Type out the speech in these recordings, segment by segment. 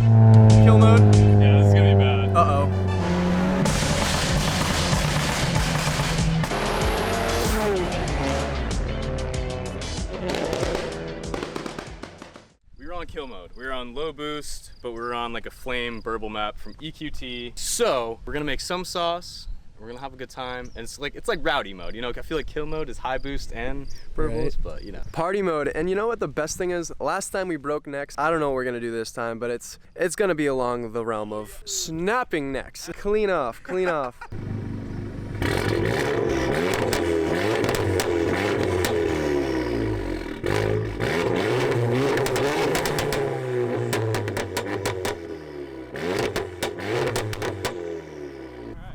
Kill mode? Yeah, this is gonna be bad. Uh-oh. We were on kill mode. We were on low boost, but we were on like a flame burble map from EQT. So we're gonna make some sauce. We're gonna have a good time, and it's like rowdy mode. You know, I feel like kill mode is high boost and burbles, but you know. Party mode. And you know what the best thing is? Last time we broke necks. I don't know what we're gonna do this time, but it's gonna be along the realm of snapping necks. Clean off, clean off.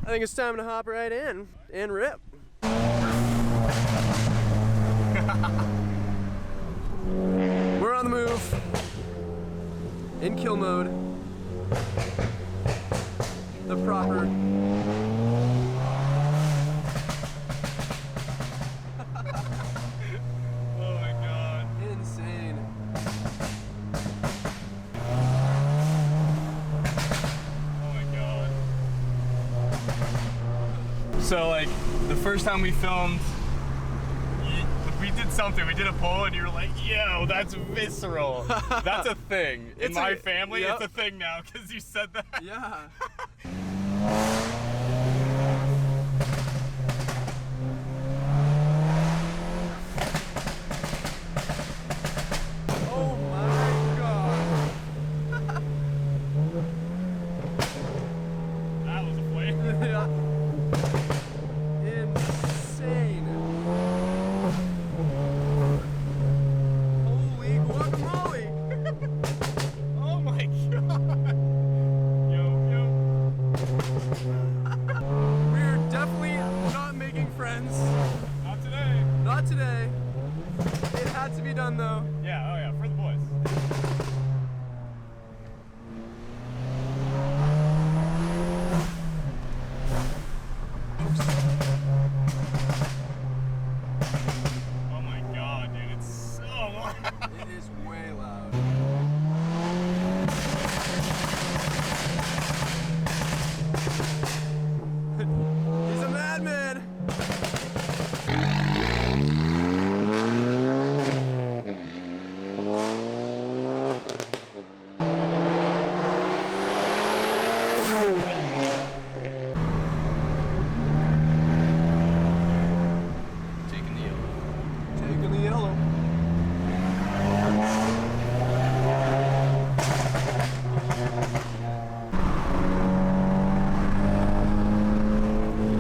I think it's time to hop right in and rip. We're on the move. In kill mode. The proper. Oh my god. Insane. Oh my god. So like the first time we filmed, we did something. We did a poll, and you were like, "Yo, that's visceral." That's a thing in It's my a- family. yep. It's a thing now because you said that. Yeah. Oh my god. That was a flame. Yeah. Insane. Holy guacamole. Oh my god. Yo. We're definitely not making friends. Not today. Not today. It had to be done though. Yeah. Oh yeah. For the boys. Oh my god, dude. It's so loud. It is way loud. He's a madman. Taking the yellow. Taking the yellow.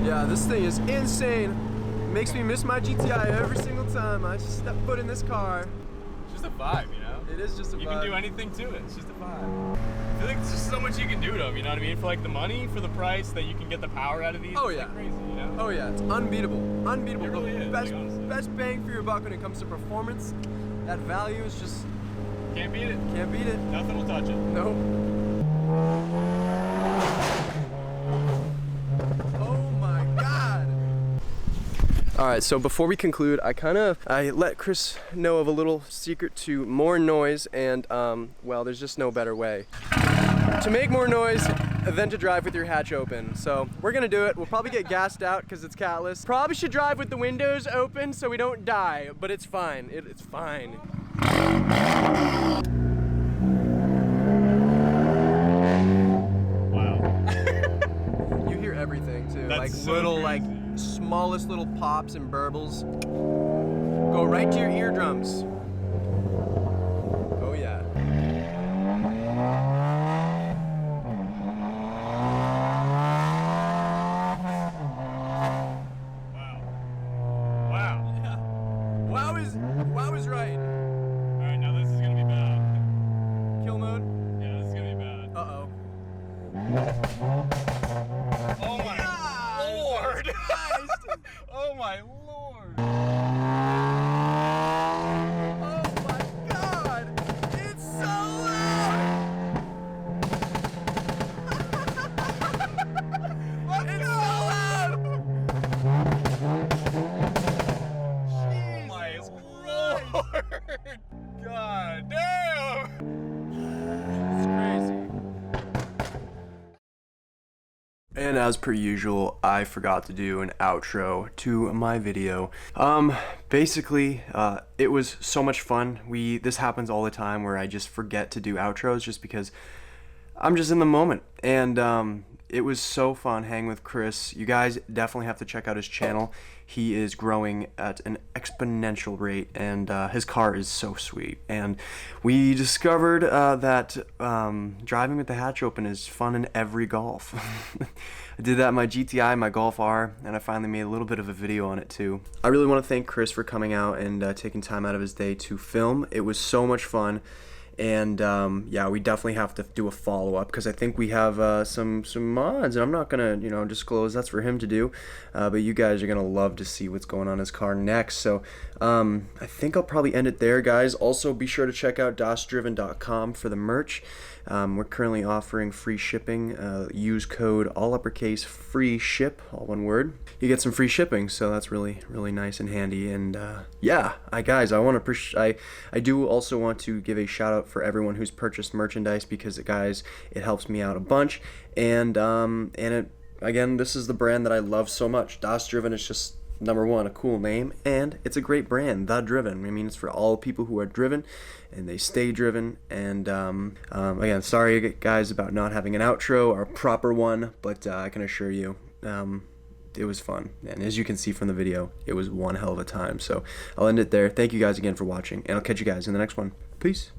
Yeah, this thing is insane. Makes me miss my GTI every single time I step foot in this car. It's just a vibe, you know? It is just a You vibe. can do anything to it. It's just a vibe. I feel like there's just so much you can do to them, you know what I mean? For like the money, for the price that you can get the power out of these. Oh, it's yeah. like crazy, you know? Oh yeah, it's unbeatable. Unbeatable. It really The is, best, like, honestly. best bang for your buck when it comes to performance. That value is just, Can't beat it. can't beat it. Nothing will touch it. Nope. Oh my god. All right, so before we conclude, I let Chris know of a little secret to more noise, and well, there's just no better way to make more noise than to drive with your hatch open. So we're gonna do it. We'll probably get gassed out because it's catless. Probably should drive with the windows open so we don't die, but it's fine. It's fine. Wow. You hear everything too. That's like so little, crazy. like smallest little pops and burbles. Go right to your eardrums. Oh yeah. Wow. Wow. Yeah. Wow is right. Alright, now this is gonna be bad. Kill mode. Yeah, this is gonna be bad. Uh-oh. Oh my Yes! lord! Christ! Oh my lord! Oh my god! It's so loud! It's so loud! Oh my lord! God damn! It's crazy. And as per usual, I forgot to do an outro to my video. Basically, it was so much fun. This happens all the time where I just forget to do outros just because I'm just in the moment. And it was so fun hanging with Chris. You guys definitely have to check out his channel. He is growing at an exponential rate, and his car is so sweet. And we discovered that driving with the hatch open is fun in every Golf. I did that in my GTI, my Golf R, and I finally made a little bit of a video on it too. I really want to thank Chris for coming out and taking time out of his day to film. It was so much fun. And yeah, we definitely have to do a follow-up because I think we have some mods, and I'm not gonna disclose, that's for him to do, but you guys are gonna love to see what's going on in his car next. So I think I'll probably end it there, guys. Also, be sure to check out dasdriven.com for the merch. We're currently offering free shipping. Use code all uppercase free ship, all one word. You get some free shipping, so that's really nice and handy. And yeah, guys, I do also want to give a shout out for everyone who's purchased merchandise, because guys, it helps me out a bunch. And again, this is the brand that I love so much. Das Driven is just number one, a cool name, and it's a great brand, The Driven. I mean, it's for all people who are driven and they stay driven. And again, sorry guys about not having an outro or a proper one, but I can assure you it was fun, and as you can see from the video, it was one hell of a time. So I'll end it there. Thank you guys again for watching, and I'll catch you guys in the next one. Peace.